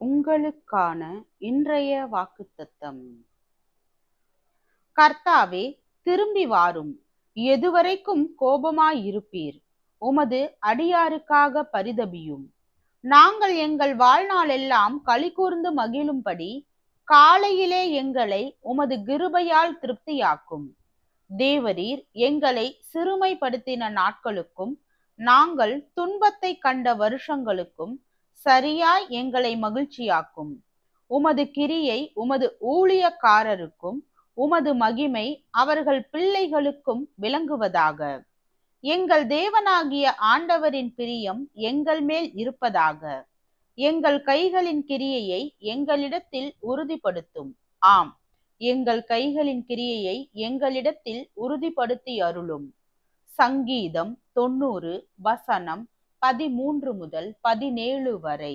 உங்களுக்கான இன்றைய வாக்குத்தத்தம். கர்த்தாவே, திரும்பி வாரும். எதுவரைக்கும் கோபமாயிருப்பீர்? உமது அடியாருக்காக பரிதபியும். நாங்கள் எங்கள் வாழ்நாளெல்லாம் களிகூர்ந்து மகிழும்படி காலையிலே எங்களை உமது கிருபையால் திருப்தியாக்கும். தேவரீர் எங்களை சிறுமைப்படுத்தின நாட்களுக்கும் நாங்கள் துன்பத்தை கண்ட வருஷங்களுக்கும் சரியாய் எங்களை மகிழ்ச்சியாக்கும். உமது கிரியை உமது ஊழியக்காரருக்கும் உமது மகிமை அவர்கள் பிள்ளைகளுக்கும் விளங்குவதாக. எங்கள் தேவனாகிய ஆண்டவரின் பிரியம் எங்கள் மேல் இருப்பதாக. எங்கள் கைகளின் கிரியையை எங்களிடத்தில் உறுதிப்படுத்தும். ஆம், எங்கள் கைகளின் கிரியையை எங்களிடத்தில் உறுதிப்படுத்தி அருளும். சங்கீதம் 90 வசனம் 13 முதல் 17 வரை.